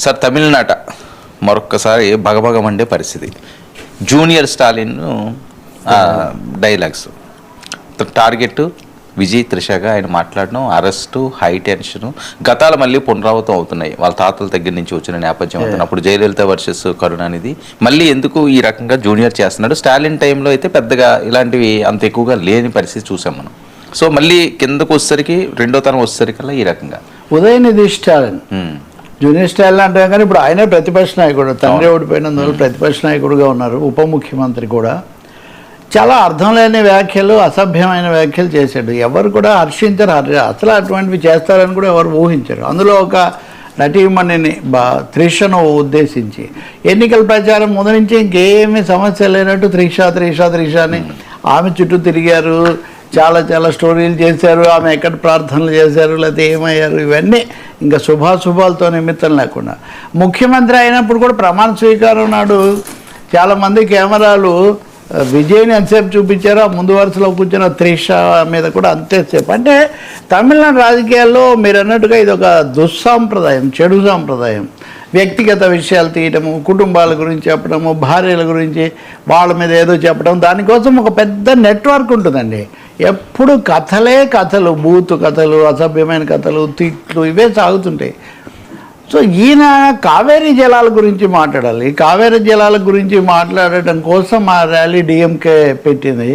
Sir తమిళనాట మరొక్కసారి భగభగమండే పరిస్థితి. Junior Stalin dialogues target Vijay త్రిషగా ఆయన మాట్లాడడం, అరెస్టు, హై టెన్షను గతాలు మళ్ళీ పునరావృతం అవుతున్నాయి. వాళ్ళ తాతల దగ్గర నుంచి వచ్చిన నేపథ్యం అవుతుంది. అప్పుడు జయలలిత వర్సెస్ కరుణానిధి మళ్ళీ ఎందుకు ఈ రకంగా జూనియర్ చేస్తున్నాడు. స్టాలిన్ టైంలో అయితే పెద్దగా ఇలాంటివి అంత ఎక్కువగా లేని పరిస్థితి చూసాం మనం. సో మళ్ళీ కిందకు వచ్చేసరికి రెండో తరం వచ్చేసరికల్లా ఈ రకంగా ఉదయనిధి స్టాలిన్ జూనియర్ స్టాలిన్ అంటే కానీ ఇప్పుడు ఆయనే ప్రతిపక్ష నాయకుడు, తండ్రి ఓడిపోయినందువల్ల ప్రతిపక్ష నాయకుడుగా ఉన్నారు, ఉప ముఖ్యమంత్రి కూడా. చాలా అర్థం లేని వ్యాఖ్యలు, అసభ్యమైన వ్యాఖ్యలు చేశాడు. ఎవరు కూడా హర్షించరు, అసలు అటువంటివి చేస్తారని కూడా ఎవరు ఊహించరు. అందులో ఒక నటీమణిని త్రిషను ఉద్దేశించి ఎన్నికల ప్రచారం ముందు నుంచి ఇంకేమీ సమస్య లేనట్టు త్రిష అని ఆమె చుట్టూ తిరిగారు, చాలా స్టోరీలు చేశారు, ఆమె ఎక్కడ ప్రార్థనలు చేశారు, లేకపోతే ఏమయ్యారు, ఇవన్నీ ఇంకా శుభాశుభాలతో నిమిత్తం లేకుండా. ముఖ్యమంత్రి అయినప్పుడు కూడా ప్రమాణ స్వీకారం నాడు చాలామంది కెమెరాలు విజయ్ని ఎంతసేపు చూపించారో, ఆ ముందు వరుసలో కూర్చున్న త్రిష మీద కూడా అంతేసేపు. అంటే తమిళనాడు రాజకీయాల్లో మీరు అన్నట్టుగా ఇది ఒక దుస్సాంప్రదాయం, చెడు సాంప్రదాయం. వ్యక్తిగత విషయాలు తీయటము, కుటుంబాల గురించి చెప్పడము, భార్యల గురించి వాళ్ళ మీద ఏదో చెప్పడం, దానికోసం ఒక పెద్ద నెట్వర్క్ ఉంటుందండి. ఎప్పుడు కథలు, బూతు కథలు, అసభ్యమైన కథలు, తిట్లు ఇవే సాగుతుంటాయి. సో ఈయన కావేరీ జలాల గురించి మాట్లాడాలి. కావేరీ జలాల గురించి మాట్లాడటం కోసం ఆ ర్యాలీ డిఎంకే పెట్టింది.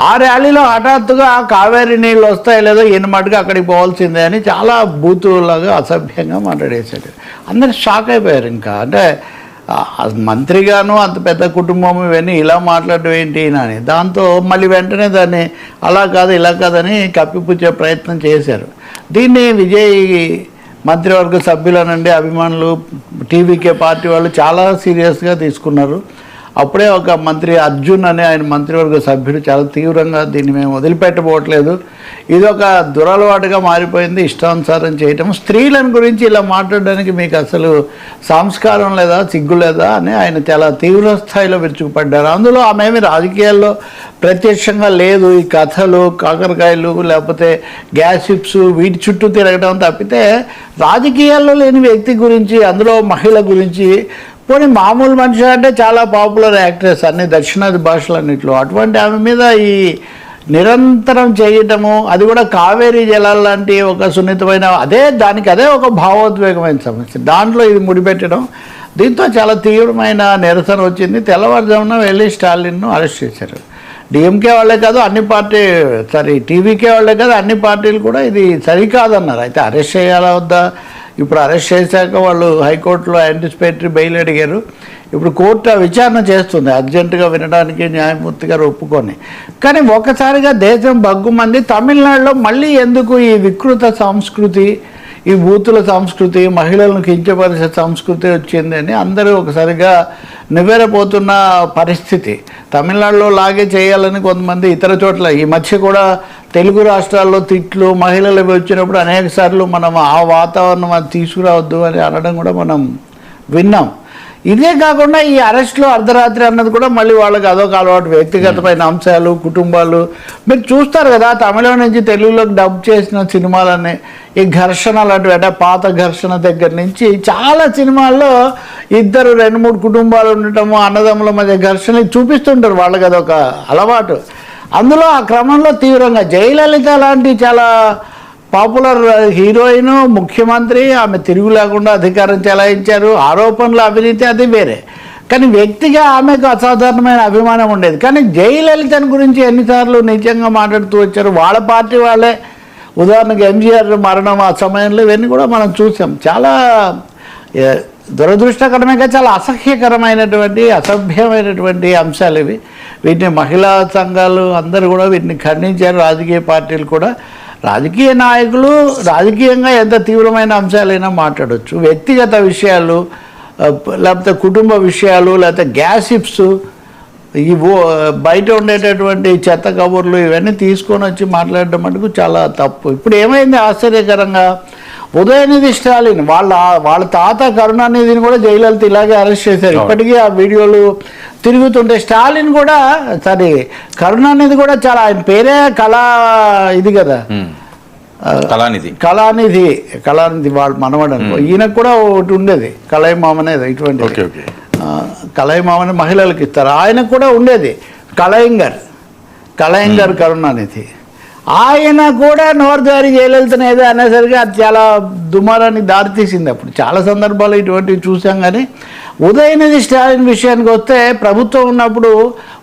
ఆ ర్యాలీలో హఠాత్తుగా కావేరీ నీళ్ళు వస్తాయో లేదో ఈయన మటుగా అక్కడికి పోవాల్సిందే అని చాలా బూతులాగా అసభ్యంగా మాట్లాడేశాడు. అందరు షాక్ అయిపోయారు. ఇంకా అంటే మంత్రిగాను అంత పెద్ద కుటుంబం ఇవన్నీ ఇలా మాట్లాడడం ఏంటి అని. దాంతో మళ్ళీ వెంటనే దాన్ని అలా కాదు ఇలా కాదని కప్పిపుచ్చే ప్రయత్నం చేశారు. దీన్ని విజయ్ మంత్రివర్గ సభ్యులనండి, అభిమానులు, టీవీకే పార్టీ వాళ్ళు చాలా సీరియస్గా తీసుకున్నారు. అప్పుడే ఒక మంత్రి అర్జున్ అనే ఆయన మంత్రివర్గ సభ్యుడు చాలా తీవ్రంగా దీన్ని మేము వదిలిపెట్టబోవట్లేదు, ఇది ఒక దురలవాటుగా మారిపోయింది, ఇష్టానుసారం చేయటం, స్త్రీలను గురించి ఇలా మాట్లాడడానికి మీకు అసలు సంస్కారం లేదా, సిగ్గు లేదా అని ఆయన చాలా తీవ్ర స్థాయిలో విరుచుకుపడ్డారు. అందులో ఆమెమి రాజకీయాల్లో ప్రత్యక్షంగా లేదు. ఈ కథలు, కాకరకాయలు, లేకపోతే గ్యాసిప్స్ వీటి చుట్టూ తిరగడం తప్పితే రాజకీయాల్లో లేని వ్యక్తి గురించి, అందులో మహిళ గురించి, పోనీ మామూలు మనిషి అంటే చాలా పాపులర్ యాక్ట్రెస్ అన్ని దక్షిణాది భాషలన్నింటిలో, అటువంటి ఆమె మీద ఈ నిరంతరం చేయటము, అది కూడా కావేరీ జలాలు లాంటి ఒక సున్నితమైన అదే ఒక భావోద్వేగమైన సమస్య, దాంట్లో ఇది ముడిపెట్టడం, దీంతో చాలా తీవ్రమైన నిరసన వచ్చింది. తెల్లవారుజామున వెళ్ళి స్టాలిన్ను అరెస్ట్ చేశారు. డిఎంకే వాళ్ళే కాదు, టీవీకే వాళ్ళే కాదు, అన్ని పార్టీలు కూడా ఇది సరికాదన్నారు. అయితే అరెస్ట్ చేయాలా వద్దా? ఇప్పుడు అరెస్ట్ చేశాక వాళ్ళు హైకోర్టులో యాంటిసిపేటరీ బెయిల్ అడిగారు. ఇప్పుడు కోర్టు విచారణ చేస్తుంది అర్జెంటుగా వినడానికి న్యాయమూర్తి గారు ఒప్పుకొని. కానీ ఒకసారిగా దేశం బగ్గుమంది. తమిళనాడులో మళ్ళీ ఎందుకు ఈ వికృత సంస్కృతి, ఈ బూతుల సంస్కృతి, మహిళలను కించపరిచే సంస్కృతి వచ్చింది అని అందరూ ఒకసారిగా నివ్వెరపోతున్న పరిస్థితి. తమిళనాడులో లాగే చేయాలని కొంతమంది ఇతర చోట్ల, ఈ మధ్య కూడా తెలుగు రాష్ట్రాల్లో తిట్లు, మహిళలు వచ్చినప్పుడు అనేక సార్లు మనం ఆ వాతావరణం అది తీసుకురావద్దు అని అనడం కూడా మనం విన్నాం. ఇదే కాకుండా ఈ అరెస్ట్లో అర్ధరాత్రి అన్నది కూడా మళ్ళీ వాళ్ళకి అదొక అలవాటు. వ్యక్తిగతమైన అంశాలు, కుటుంబాలు మీరు చూస్తారు కదా, తమిళం నుంచి తెలుగులోకి డబ్ చేసిన సినిమాలన్నీ ఈ ఘర్షణ లాంటివి, అంటే పాత ఘర్షణ దగ్గర నుంచి చాలా సినిమాల్లో 2-3 కుటుంబాలు ఉండటము, అన్నదమ్ముల మధ్య ఘర్షణ చూపిస్తుంటారు. వాళ్ళకి అదొక అలవాటు. అందులో ఆ క్రమంలో తీవ్రంగా జయలలిత లాంటి చాలా పాపులర్ హీరోయిన్, ముఖ్యమంత్రి, ఆమె తిరుగు లేకుండా అధికారం చెలాయించారు. ఆరోపణలు, అవినీతి అది వేరే, కానీ వ్యక్తిగా ఆమెకు అసాధారణమైన అభిమానం ఉండేది. కానీ జయలలితని గురించి ఎన్నిసార్లు నిజంగా మాట్లాడుతూ వచ్చారు. వాళ్ళ పార్టీ వాళ్ళే, ఉదాహరణకు ఎంజీఆర్ మరణం ఆ సమయంలో ఇవన్నీ కూడా మనం చూసాం. చాలా దురదృష్టకరమైనగా చాలా అసహ్యకరమైనటువంటి, అసభ్యమైనటువంటి అంశాలు ఇవి. వీటిని మహిళా సంఘాలు అందరూ కూడా వీటిని ఖండించారు. రాజకీయ పార్టీలు కూడా, రాజకీయ నాయకులు రాజకీయంగా ఎంత తీవ్రమైన అంశాలైనా మాట్లాడవచ్చు. వ్యక్తిగత విషయాలు, లేకపోతే కుటుంబ విషయాలు, లేకపోతే గ్యాసిప్స్, ఈ బయట ఉండేటటువంటి చెత్త కబుర్లు ఇవన్నీ తీసుకొని వచ్చి మాట్లాడడం మటుకు చాలా తప్పు. ఇప్పుడు ఏమైంది ఆశ్చర్యకరంగా, ఉదయనిధి స్టాలిన్ వాళ్ళ తాత కరుణానిధిని కూడా జయలలిత ఇలాగే అరెస్ట్ చేశారు. ఇప్పటికీ ఆ వీడియోలు తిరుగుతుంటే స్టాలిన్ కూడా కరుణానిధి కూడా చాలా, ఆయన పేరే కళా ఇది కదా, కళానిధి వాళ్ళ మనవడు అనుకో. ఈయనకు కూడా ఒకటి ఉండేది కళాయిమామ అనేది, ఇటువంటి కళాయిమామని మహిళలకు ఇస్తారు. ఆయనకు కూడా ఉండేది కళాయింగర్ కరుణానిధి. ఆయన కూడా నోరు జారీ జయలలితను ఏదో అనేసరికి అది చాలా దుమారానికి దారితీసింది. అప్పుడు చాలా సందర్భాలు ఇటువంటివి చూసాం. కానీ ఉదయనిధి స్టాలిన్ విషయానికి వస్తే ప్రభుత్వం ఉన్నప్పుడు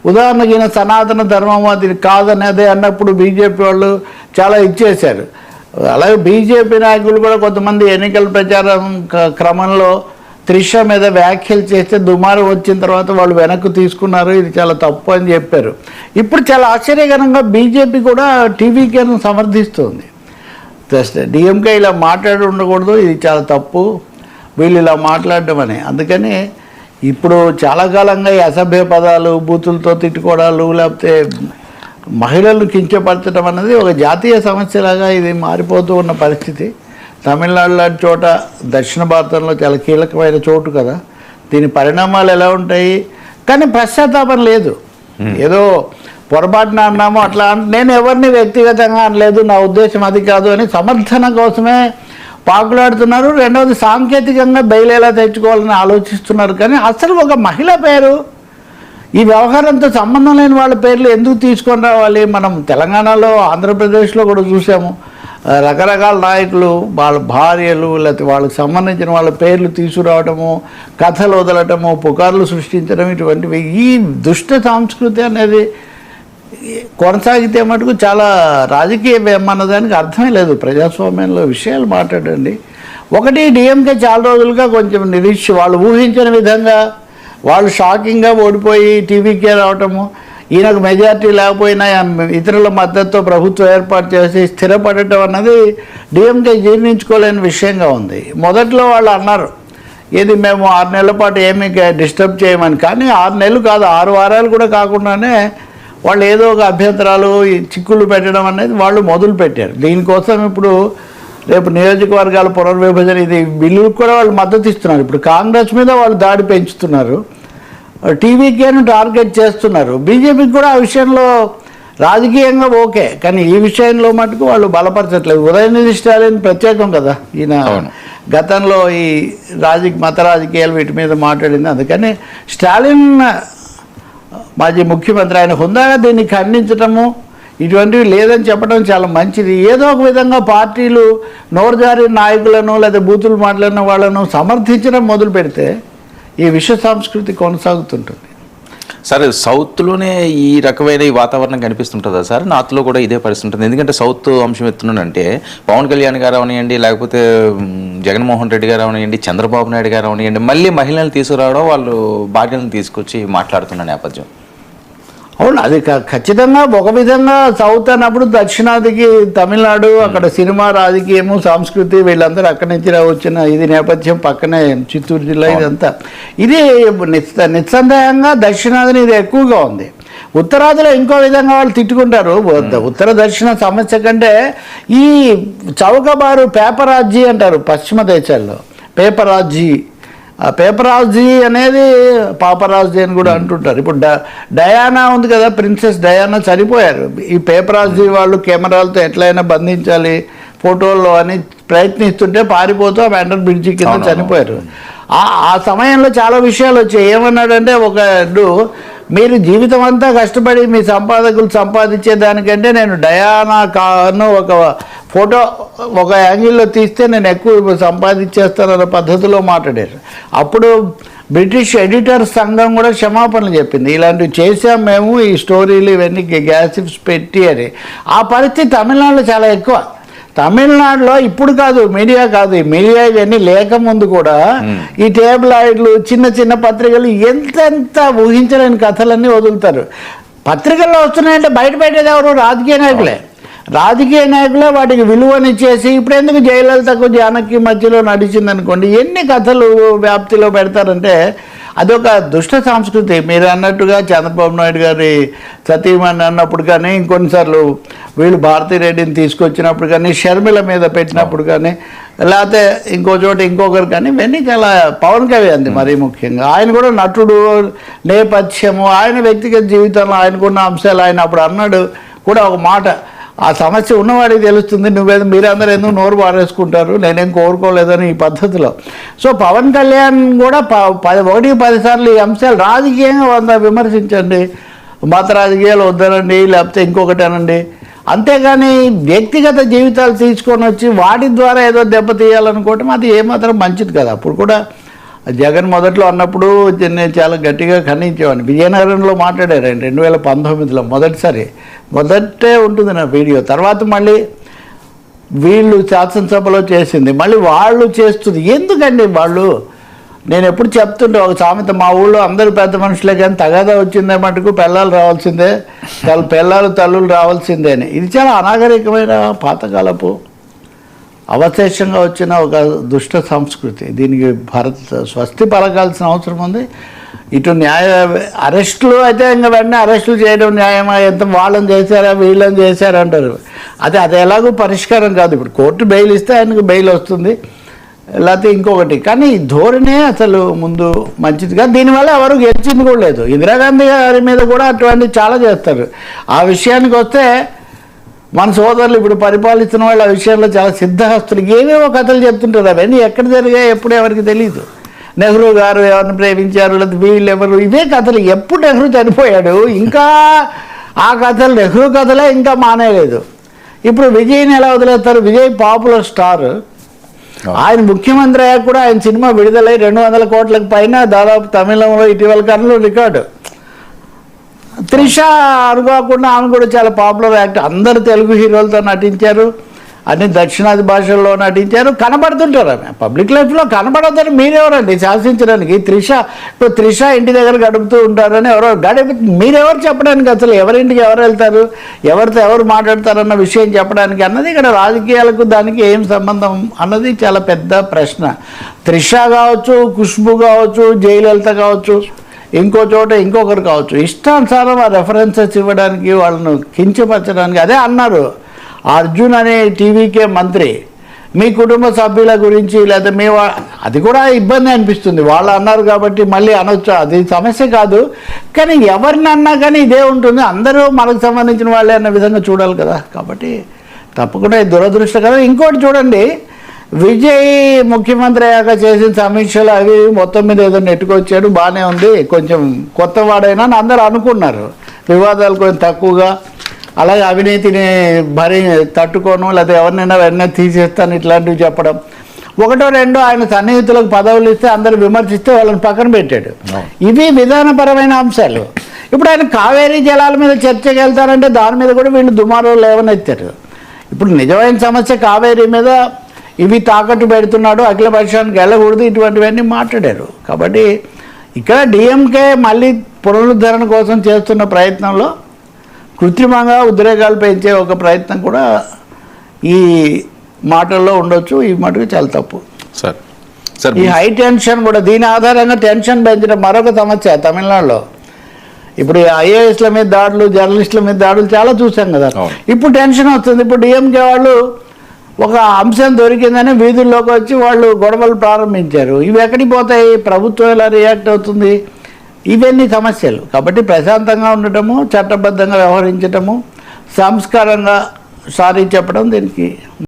ఉదాహరణకి ఈయన సనాతన ధర్మం అది కాదనేది అన్నప్పుడు బీజేపీ వాళ్ళు చాలా ఇచ్చేశారు. అలాగే బీజేపీ నాయకులు కూడా కొంతమంది ఎన్నికల ప్రచారం క్రమంలో త్రిష మీద వ్యాఖ్యలు చేస్తే దుమారం వచ్చిన తర్వాత వాళ్ళు వెనక్కు తీసుకున్నారు, ఇది చాలా తప్పు అని చెప్పారు. ఇప్పుడు చాలా ఆశ్చర్యకరంగా బీజేపీ కూడా టీవీకేను సమర్థిస్తుంది. డిఎంకే ఇలా మాట్లాడి ఉండకూడదు, ఇది చాలా తప్పు, వీళ్ళు ఇలా మాట్లాడడం అని. అందుకని ఇప్పుడు చాలా కాలంగా ఈ అసభ్య పదాలు, బూతులతో తిట్టుకోవడాలు, లేకపోతే మహిళలను కించపరచడం అన్నది ఒక జాతీయ సమస్యలాగా ఇది మారిపోతూ ఉన్న పరిస్థితి. తమిళనాడు లాంటి చోట దక్షిణ భారతంలో చాలా కీలకమైన చోటు కదా, దీని పరిణామాలు ఎలా ఉంటాయి. కానీ పశ్చాత్తాపం లేదు, ఏదో పొరపాటున అన్నాము అట్లా. నేను ఎవరిని వ్యక్తిగతంగా అనలేదు, నా ఉద్దేశం అది కాదు అని సమర్థన కోసమే పాకులాడుతున్నారు. రెండవది సాంకేతికంగా బయలు ఎలా తెచ్చుకోవాలని ఆలోచిస్తున్నారు. కానీ అసలు ఒక మహిళ పేరు, ఈ వ్యవహారంతో సంబంధం లేని వాళ్ళ పేర్లు ఎందుకు తీసుకొని రావాలి? మనం తెలంగాణలో, ఆంధ్రప్రదేశ్లో కూడా చూసాము, రకరకాల నాయకులు వాళ్ళ భార్యలు లేకపోతే వాళ్ళకి సంబంధించిన వాళ్ళ పేర్లు తీసుకురావటము, కథలు వదలటము, పుకార్లు సృష్టించడం, ఇటువంటివి. ఈ దుష్ట సంస్కృతి అనేది కొనసాగితే మటుకు చాలా రాజకీయం అన్నదానికి అర్థమే లేదు. ప్రజాస్వామ్యంలో విషయాలు మాట్లాడండి. ఒకటి, డిఎంకే చాలా రోజులుగా కొంచెం వాళ్ళు ఊహించిన విధంగా వాళ్ళు షాకింగ్గా ఓడిపోయి టీవీకే రావటము, ఈయనకు మెజార్టీ లేకపోయినా ఇతరుల మద్దతుతో ప్రభుత్వం ఏర్పాటు చేసి స్థిరపడటం అన్నది డిఎంకే జీర్ణించుకోలేని విషయంగా ఉంది. మొదట్లో వాళ్ళు అన్నారు ఏది మేము 6 నెలల పాటు ఏమీ డిస్టర్బ్ చేయమని. కానీ 6 నెలలు కాదు, 6 వారాలు కూడా కాకుండానే వాళ్ళు ఏదో ఒక అభ్యంతరాలు, చిక్కులు పెట్టడం అనేది వాళ్ళు మొదలుపెట్టారు. దీనికోసం ఇప్పుడు రేపు నియోజకవర్గాల పునర్విభజన ఇది బిల్లులకు కూడా వాళ్ళు మద్దతు ఇస్తున్నారు. ఇప్పుడు కాంగ్రెస్ మీద వాళ్ళు దాడి పెంచుతున్నారు, టీవీకేను టార్గెట్ చేస్తున్నారు. బీజేపీకి కూడా ఆ విషయంలో రాజకీయంగా ఓకే, కానీ ఈ విషయంలో మటుకు వాళ్ళు బలపరచట్లేదు. ఉదయనిధి స్టాలిన్ ప్రత్యేకం కదా, ఈయన గతంలో ఈ మత రాజకీయాలు వీటి మీద మాట్లాడింది. అందుకని స్టాలిన్ మాజీ ముఖ్యమంత్రి, ఆయన హుందాగా దీన్ని ఖండించటము, ఇటువంటివి లేదని చెప్పడం చాలా మంచిది. ఏదో ఒక విధంగా పార్టీలు నోరుజారి నాయకులను లేదా బూతులు మాట్లాడిన వాళ్ళను సమర్థించడం మొదలు పెడితే ఈ విష సంస్కృతి కొనసాగుతుంటుంది. సార్, సౌత్లోనే ఈ రకమైన ఈ వాతావరణం కనిపిస్తుంటుందా సార్? నార్త్లో కూడా ఇదే పరిస్థితి ఉంటుంది. ఎందుకంటే సౌత్ అంశం ఎత్తున్నానంటే పవన్ కళ్యాణ్ గారు అవనియండి, లేకపోతే జగన్మోహన్ రెడ్డి గారు అవనియండి, చంద్రబాబు నాయుడు గారు అవనియండి, మళ్ళీ మహిళలను తీసుకురావడం, వాళ్ళు భార్యలను తీసుకొచ్చి మాట్లాడుతున్న నేపథ్యం. అవును, అది ఖచ్చితంగా ఒక విధంగా సౌత్ అన్నప్పుడు దక్షిణాదికి తమిళనాడు, అక్కడ సినిమా, రాజకీయము, సంస్కృతి, వీళ్ళందరూ అక్కడి నుంచి వచ్చిన ఇది నేపథ్యం. పక్కనే చిత్తూరు జిల్లా, ఇదంతా ఇది నిస్సందేహంగా దక్షిణాదిని ఇది ఎక్కువగా ఉంది. ఉత్తరాదిలో ఇంకో విధంగా వాళ్ళు తిట్టుకుంటారు. ఉత్తర దక్షిణ సమస్య కంటే ఈ చౌకబారు పేపరాజీ అంటారు పశ్చిమ దేశాల్లో. పేపరాజీ అనేది పాపరాజీ అని కూడా అంటుంటారు. ఇప్పుడు డయానా ఉంది కదా, ప్రిన్సెస్ డయానా చనిపోయారు. ఈ పేపరాజీ వాళ్ళు కెమెరాలతో ఎట్లయినా బంధించాలి ఫోటోల్లో అని ప్రయత్నిస్తుంటే పారిపోతూ ఆ వెంటర్ బ్రిడ్జి కింద చనిపోయారు. ఆ సమయంలో చాలా విషయాలు వచ్చాయి. ఏమన్నాడంటే, మీరు జీవితం అంతా కష్టపడి మీ సంపాదకులు సంపాదించే దానికంటే నేను డయానా కాను ఒక ఫోటో ఒక యాంగిల్లో తీస్తే నేను ఎక్కువ సంపాదించేస్తానన్న పద్ధతిలో మాట్లాడారు. అప్పుడు బ్రిటిష్ ఎడిటర్ సంఘం కూడా క్షమాపణలు చెప్పింది, ఇలాంటివి చేసాం మేము, ఈ స్టోరీలు ఇవన్నీ గ్యాసిప్స్ పెట్టి అని. ఆ పరిస్థితి తమిళనాడులో చాలా ఎక్కువ. తమిళనాడులో ఇప్పుడు కాదు, మీడియా కాదు, ఈ మీడియా ఇవన్నీ లేకముందు కూడా ఈ టేబులాయిడ్లు, చిన్న చిన్న పత్రికలు ఎంతెంత ఊహించలేని కథలన్నీ వదులుతారు. పత్రికల్లో వస్తున్నాయంటే బయట పెట్టేది ఎవరు? రాజకీయ నాయకులే వాటికి విలువనిచ్చేసి, ఇప్పుడు ఎందుకు జయలలితకు జానకి మధ్యలో నడిచింది అనుకోండి, ఎన్ని కథలు వ్యాప్తిలో పెడతారంటే అదొక దుష్ట సంస్కృతి. మీరు అన్నట్టుగా చంద్రబాబు నాయుడు గారి సతీమణి అన్నప్పుడు కానీ, ఇంకొన్నిసార్లు వీళ్ళు భారతిరెడ్డిని తీసుకొచ్చినప్పుడు కానీ, షర్మిల మీద పెట్టినప్పుడు కానీ, లేకపోతే ఇంకో చోట ఇంకొకరు కానీ, ఇవన్నీ చాలా పవన్ కళ్యాణ్ మరీ ముఖ్యంగా. ఆయన కూడా నటుడు, నేపథ్యము, ఆయన వ్యక్తిగత జీవితంలో ఆయనకున్న అంశాలు ఆయన అప్పుడు అన్నాడు కూడా ఒక మాట, ఆ సమస్య ఉన్నవాడికి తెలుస్తుంది. మీరందరూ ఎందుకు నోరు పారేసుకుంటారు, నేనేం కోరుకోలేదని ఈ పద్ధతిలో. సో పవన్ కళ్యాణ్ కూడా 1-10 సార్లు ఈ అంశాలు రాజకీయంగా విమర్శించండి, మత రాజకీయాలు వద్దనండి, లేకపోతే ఇంకొకటి అనండి. అంతేగాని వ్యక్తిగత జీవితాలు తీసుకొని వచ్చి వాటి ద్వారా ఏదో దెబ్బతీయాలనుకోవటం అది ఏమాత్రం మంచిది కదా. అప్పుడు కూడా జగన్ మొదట్లో అన్నప్పుడు నేను చాలా గట్టిగా ఖండించేవాడిని. విజయనగరంలో మాట్లాడారు 2019లో మొదటే ఉంటుంది నా వీడియో. తర్వాత మళ్ళీ వీళ్ళు శాసనసభలో చేసింది, మళ్ళీ వాళ్ళు చేస్తుంది. ఎందుకండి వాళ్ళు, నేను ఎప్పుడు చెప్తుంటే ఒక సామెత, మా ఊళ్ళో అందరూ పెద్ద మనుషులే కానీ తగాదా వచ్చిందే మటుకు పిల్లలు రావాల్సిందే, పిల్లలు తల్లులు రావాల్సిందే అని. ఇది చాలా అనాగరికమైన పాతకాలపు అవశేషంగా వచ్చిన ఒక దుష్ట సంస్కృతి. దీనికి స్వస్తి పలకాల్సిన అవసరం ఉంది. ఇటు అరెస్టులు అయితే ఇంకా వెంటనే అరెస్టులు చేయడం న్యాయమా, ఎంత వాళ్ళని చేశారా వీళ్ళని చేశారా అంటారు. అది ఎలాగో పరిష్కారం కాదు. ఇప్పుడు కోర్టు బెయిల్ ఇస్తే ఆయనకు బెయిల్ వస్తుంది, లేకపోతే ఇంకొకటి. కానీ ఈ ధోరణే అసలు ముందు మంచిదిగా, దీనివల్ల ఎవరు గెలిచింది కూడా లేదు. ఇందిరాగాంధీ గారి మీద కూడా అటువంటి చాలా చేస్తారు. ఆ విషయానికి వస్తే మన సోదరులు ఇప్పుడు పరిపాలిస్తున్న వాళ్ళు ఆ విషయంలో చాలా సిద్ధహస్తులు, ఏవేవో కథలు చెప్తుంటారు. అవన్నీ ఎక్కడ జరిగాయి ఎప్పుడు ఎవరికి తెలియదు. నెహ్రూ గారు ఎవరిని ప్రేమించారు, లేకపోతే వీళ్ళు ఎవరు, ఇవే కథలు. ఎప్పుడు నెహ్రూ చనిపోయాడు ఇంకా ఆ కథలు, నెహ్రూ కథలే ఇంకా మానేయలేదు. ఇప్పుడు విజయ్ని ఎలా వదిలేస్తారు? విజయ్ పాపులర్ స్టార్, ఆయన ముఖ్యమంత్రి అయ్యాక కూడా ఆయన సినిమా విడుదలై 200 కోట్లకు పైన దాదాపు తమిళంలో ఇటీవల కాలంలో రికార్డు. త్రిష అనుకోకుండా ఆమె కూడా చాలా పాపులర్ యాక్టర్, అందరు తెలుగు హీరోలతో నటించారు, అన్ని దక్షిణాది భాషల్లో నటించారు, కనబడుతుంటారు. ఆమె పబ్లిక్ లైఫ్లో కనబడద్దని మీరెవరండి శాసించడానికి? ఇప్పుడు త్రిష ఇంటి దగ్గర గడుపుతూ ఉంటారని మీరెవరు చెప్పడానికి? అసలు ఎవరింటికి ఎవరు వెళ్తారు, ఎవరితో ఎవరు మాట్లాడతారన్న విషయం చెప్పడానికి అన్నది ఇక్కడ రాజకీయాలకు దానికి ఏం సంబంధం అన్నది చాలా పెద్ద ప్రశ్న. త్రిష కావచ్చు, ఖుష్బు కావచ్చు, జయలలిత కావచ్చు, ఇంకో చోట ఇంకొకరు కావచ్చు, ఇష్టానుసారం ఆ రెఫరెన్సెస్ ఇవ్వడానికి, వాళ్ళను కించపరచడానికి. అదే అన్నారు అర్జున్ అనే టీవీకే మంత్రి, మీ కుటుంబ సభ్యుల గురించి లేదా అది కూడా ఇబ్బంది అనిపిస్తుంది. వాళ్ళు అన్నారు కాబట్టి మళ్ళీ అనొచ్చు, అది సమస్య కాదు. కానీ ఎవరిని అన్నా కానీ ఇదే ఉంటుంది, అందరూ మనకు సంబంధించిన వాళ్ళే అన్న విధంగా చూడాలి కదా. కాబట్టి తప్పకుండా ఇది దురదృష్టకరం. ఇంకోటి చూడండి, విజయ్ ముఖ్యమంత్రి అయ్యాక చేసిన సమీక్షలు అవి మొత్తం మీద ఏదో నెట్టుకొచ్చాడు, బాగానే ఉంది, కొంచెం కొత్త వాడైనా అని అందరూ అనుకున్నారు. వివాదాలు కొంచెం తక్కువగా, అలాగే అవినీతిని తట్టుకోను, లేదా ఎవరినైనా వెంటనే తీసేస్తాను ఇట్లాంటివి చెప్పడం. 1-2 ఆయన సన్నిహితులకు పదవులు ఇస్తే అందరూ విమర్శిస్తే వాళ్ళని పక్కన పెట్టాడు. ఇవి విధానపరమైన అంశాలు. ఇప్పుడు ఆయన కావేరీ జలాల మీద చర్చకి వెళ్తారంటే దాని మీద కూడా వీళ్ళు దుమారాలు లేవనెత్తారు. ఇప్పుడు నిజమైన సమస్య కావేరీ మీద, ఇవి తాకట్టు పెడుతున్నాడు, అఖిల పక్షానికి వెళ్ళకూడదు, ఇటువంటివన్నీ మాట్లాడారు. కాబట్టి ఇక్కడ డిఎంకే మళ్ళీ పునరుద్ధరణ కోసం చేస్తున్న ప్రయత్నంలో కృత్రిమంగా ఉద్రేకాలు పెంచే ఒక ప్రయత్నం కూడా ఈ మాటల్లో ఉండొచ్చు. ఈ మటుకు చాలా తప్పు సార్. ఈ హై టెన్షన్ కూడా, దీని ఆధారంగా టెన్షన్ పెంచడం మరొక సమస్య తమిళనాడులో. ఇప్పుడు ఐఏఎస్ల మీద దాడులు, జర్నలిస్టుల మీద దాడులు చాలా చూసాం కదా. ఇప్పుడు టెన్షన్ వస్తుంది. ఇప్పుడు డిఎంకే వాళ్ళు ఒక అంశం దొరికిందని వీధుల్లోకి వచ్చి వాళ్ళు గొడవలు ప్రారంభించారు. ఇవి ఎక్కడికి పోతాయి? ప్రభుత్వం ఎలా రియాక్ట్ అవుతుంది? ఇవన్నీ సమస్యలు. కాబట్టి ప్రశాంతంగా ఉండటము, చట్టబద్ధంగా వ్యవహరించటము, సంస్కారంగా సారీ చెప్పడం దీనికి